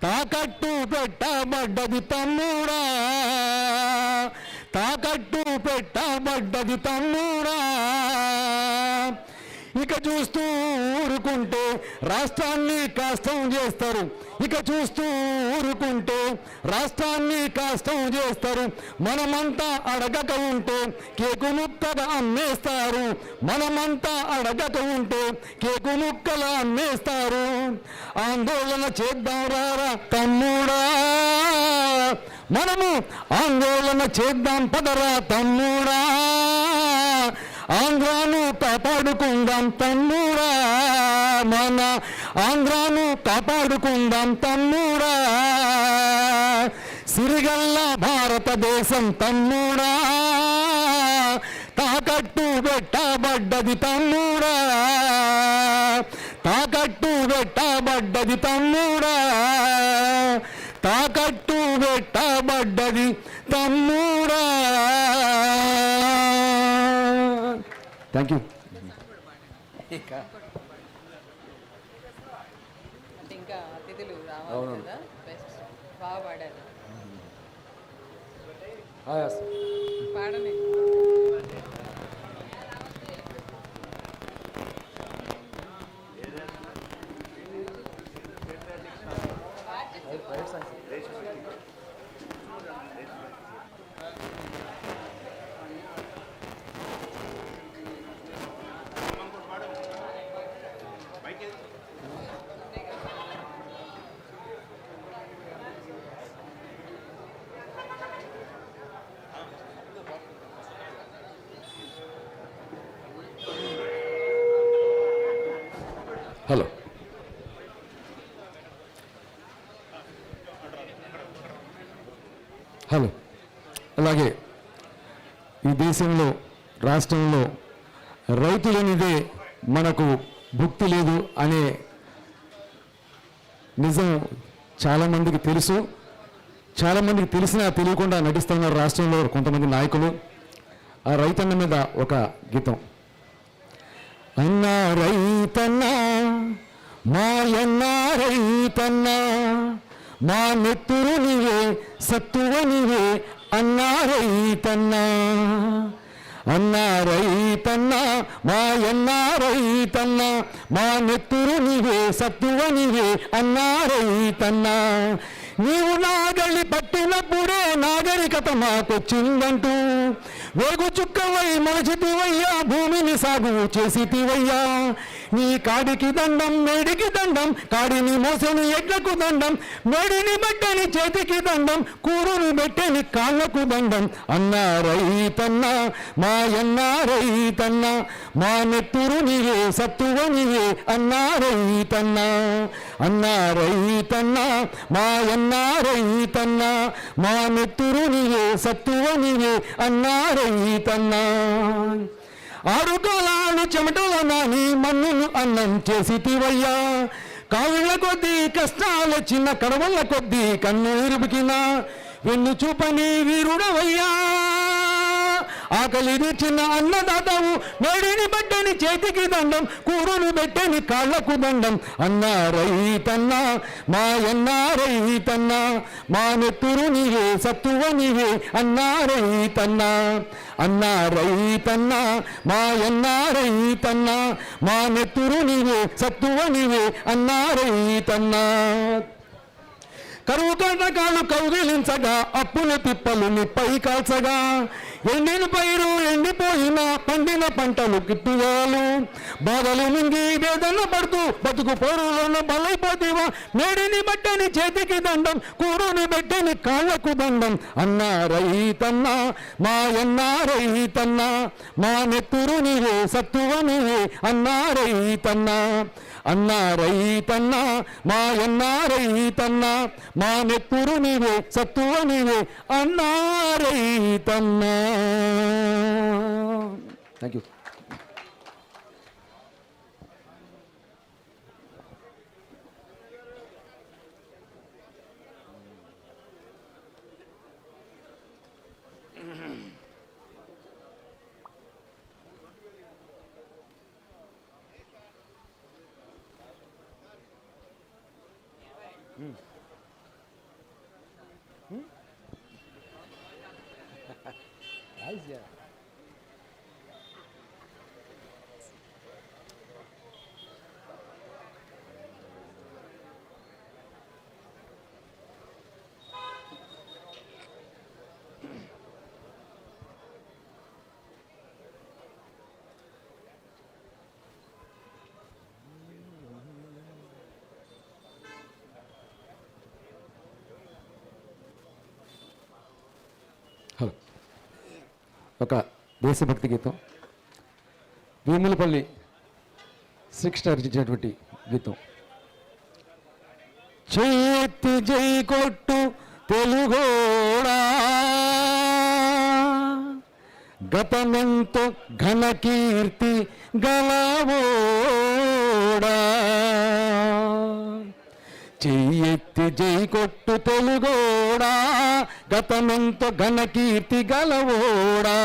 తాకట్టు పెట్టబడ్డది తమ్ముడా, తాకట్టు పెట్టబడ్డది తమ్ముడా. ఇక చూస్తూ ఊరుకుంటే రాష్ట్రాన్ని కష్టం చేస్తారు, ఇక చూస్తూ ఊరుకుంటే రాష్ట్రాన్ని కష్టం చేస్తారు. మనమంతా అడగక ఉంటే కేకు ముక్కగా అమ్మేస్తారు, మనమంతా అడగక ఉంటే కేకు ముక్కలు అమ్మేస్తారు. ఆందోళన చేద్దాం రారా తమ్ముడా, మనము ఆందోళన చేద్దాం పదరా తమ్ముడా. ఆంధ్రాను కాపాడుకుందాం తమ్ముడా, మన ఆంధ్రాను కాపాడుకుందాం తమ్ముడా. సిరిగల్ల భారతదేశం తమ్ముడా, తాకట్టు పెట్టబడ్డది తమ్ముడా, తాకట్టు పెట్టబడ్డది తమ్ముడా, తాకట్టు పెట్టబడ్డది తమ్ముడా. Thank you. అంటే ఇంకా అతిథులు రావాలి కదా, బెస్ట్ బాగా పాడారు. పాడండి. Hello, hello. అలాగే ఈ దేశంలో రాష్ట్రంలో రైతులనిదే మనకు భుక్తి లేదు అనే నిజం చాలామందికి తెలుసు, చాలామందికి తెలిసినా తెలియకుండా నటిస్తున్నారు రాష్ట్రంలో కొంతమంది నాయకులు. ఆ రైతన్న మీద ఒక గీతం. అన్నా రైతన్నా మాయన్నా రైతన్నా, మా నెత్తురు నీవే సత్తువ నీవే అన్నా రైతన్నా, అన్నా రైతన్నా మాయన్నా రైతన్నా, మా నెత్తురు నీవే సత్తువ నీవే అన్నా రైతన్నా. నీవు నాగలి పట్టినప్పుడే నాగరికత మాకొచ్చిందంటూ వేగు చుక్కవై మలచితివయ్యా, భూమిని సాగు చేసితివయ్యా. నీ కాడికి దండం మేడికి దండం, కాడిని మోసని ఎడ్లకు దండం, మేడిని బట్టని చేతికి దండం, కూరుని బెట్టని కాళ్ళకు దండం. అన్నా రైతన్నా మాయన్నా రైతన్నా, మా నెత్తురు నీవే సత్తువ నీవే అన్నా రైతన్నా, అన్నా రైతన్నా మాయన్నా రైతన్నా, మా నెత్తురు నీవే సత్తువ నీవే అన్నా రైతన్నా. ఆరు కాలాలు చెమటల నాని మన్నును అన్నం చేసితివయ్యా, కావిళ్ళ కొద్దీ కష్టాలు చిన్న కడవళ్ళ కొద్దీ కన్నీరు బికినా, వెన్ను చూపని వీరుడవయ్యా. ఆకలిని చిన్న అన్నదాతవు, మేడిని బట్టని చేతికి దండం, కూరుని బెట్టని కాళ్ళకు దండం. అన్నా రైతన్నా మాయన్నా రైతన్నా, మా నెత్తురు నీవే సత్తువ నీవే అన్నా రైతన్నా, అన్నా రైతన్నా మాయన్నా రైతన్నా, మా నెత్తురు నీవే సత్తువ నీవే అన్నా రైతన్నా. కరువు కాటకాలు కౌగిలించగా, అప్పుల తిప్పలు నిప్పై కాల్చగా, ఎండిన పైరు ఎండిపోయిన పండిన పంటలు గిట్టుగాలు, బాధలు మింగి వేదన పడుతూ బతుకు పోరులను బలైపోతేవా, మేడిని బట్టని చేతికి దండం, కూరుని బెట్టని కాళ్ళకు దండం. అన్నా రైతన్నా మాయన్నా రైతన్నా, మా నెత్తురు నీవే సత్తువ నీవే అన్నా రైతన్నా, అన్నా రైతన్నా మాయన్నా రైతన్నా, మా నెత్తురు నీవే సత్తువ నీవే అన్నా రైతన్నా. Thank you. హలో, ఒక దేశభక్తి గీతం వేములపల్లి శ్రీకృష్ణ రచించినటువంటి గీతం. చేతి జై కొట్టు తెలుగోడా, గతమెంతో ఘన కీర్తి గలవోడా. చెయ్యెత్తి జై కొట్టు తెలుగోడా, గతమెంతో ఘన కీర్తి గలవోడా.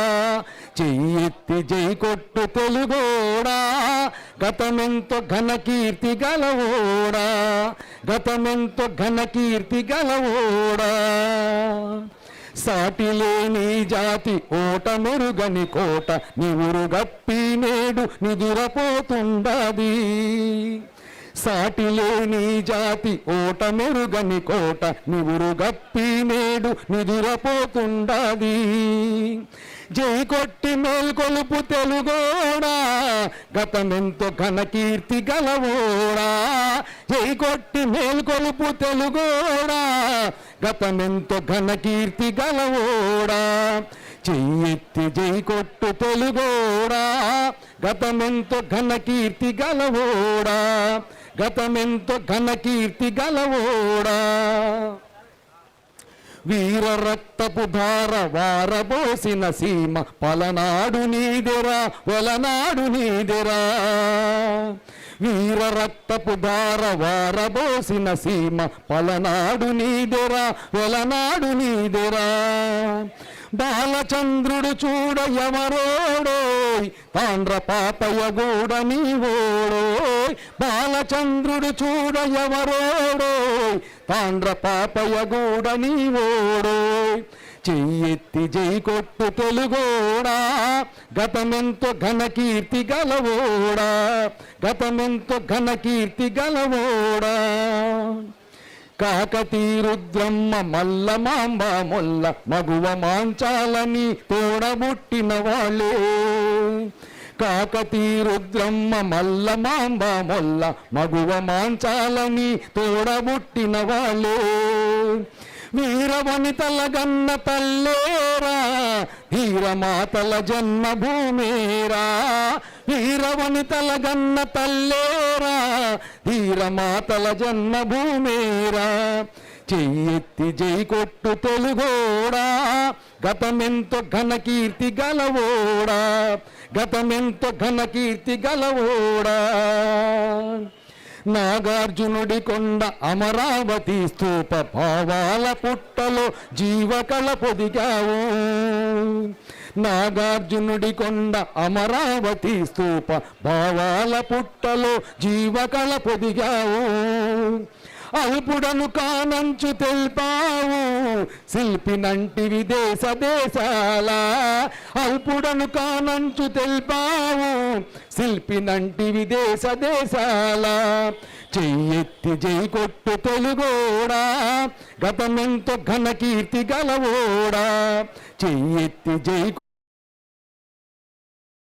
చెయ్యెత్తి జై కొట్టు తెలుగోడా, గతమెంతో ఘన కీర్తి గలవోడా. గతమెంతో ఘన కీర్తి గలవోడా. సాటిలేని జాతి ఓట మెరుగని కోట, నివురు గప్పి నేడు నిదురపోతుండది. సాటిలేని జాతి ఓట మెరుగని కోట, నివురు గప్పి నేడు నిదురపోతుండది. జై కొట్టి మేల్కొలుపు తెలుగోడా, గతమెంతో ఘన కీర్తి గలవోడా. జై కొట్టి మేల్కొలుపు తెలుగోడా, గతమెంతో ఘన కీర్తి గలవోడా. చెయ్యెత్తి జై కొట్టు తెలుగోడా, గతమెంతో ఘన కీర్తి గలవోడా. గతమెంతో ఘన కీర్తి గలవోడా. వీర రక్తపు ధార వారబోసిన సీమ, పలనాడు నీదెరా వెలనాడు నీదెరా. వీర రక్తపు ధార వారబోసిన సీమ, పలనాడు నీదెరా వెలనాడు నీదెరా. బాలచంద్రుడు చూడ ఎవరోడోయ్, తాండ్ర పాపయ్య గూడ నీవోడోయ్. బాలచంద్రుడు చూడ ఎవరోడోయ్, తాండ్ర పాపయ్య గూడ నీవోడోయ్. చెయ్యెత్తి జై కొట్టు తెలుగోడా, గతమెంతో ఘన కీర్తి గలవోడా. గతమెంతో ఘన కీర్తి గలవోడా. కాకతీ రుద్రమ్మ మల్ల మాంబ మొల్ల, మగువ మాంచాలని తోడబుట్టిన వాళ్ళే. కాకతీ రుద్రమ్మ మల్ల మాంబ మొల్ల, మగువ మాంచాలని తోడబుట్టిన వాళ్ళే. వీరవనితల గన్న తల్లేరా, ధీరమాతల జన్మభూమేరా. వీరవనితల గన్న తల్లేరా, ధీరమాతల జన్మభూమేరా. చెయ్యెత్తి జై కొట్టు తెలుగోడా, గతమెంతో ఘన కీర్తి గలవోడా. గతమెంతో ఘన కీర్తి గలవోడా. నాగార్జునుడి కొండ అమరావతి స్తూప, భావాల పుట్టలో జీవకళ పొదిగావు. నాగార్జునుడి కొండ అమరావతి స్తూప, భావాల పుట్టలో జీవకళ పొదిగావు. అల్పుడను కానంచు తెల్పావు, శిల్పినంటివి దేశ దేశాల. అల్పుడను కానంచు తెల్పావు, శిల్పినంటివి దేశ దేశాల. చెయ్యెత్తి జై కొట్టు తెలుగోడా, గతమెంతో ఘన కీర్తి గలవోడా. చెయ్యెత్తి జై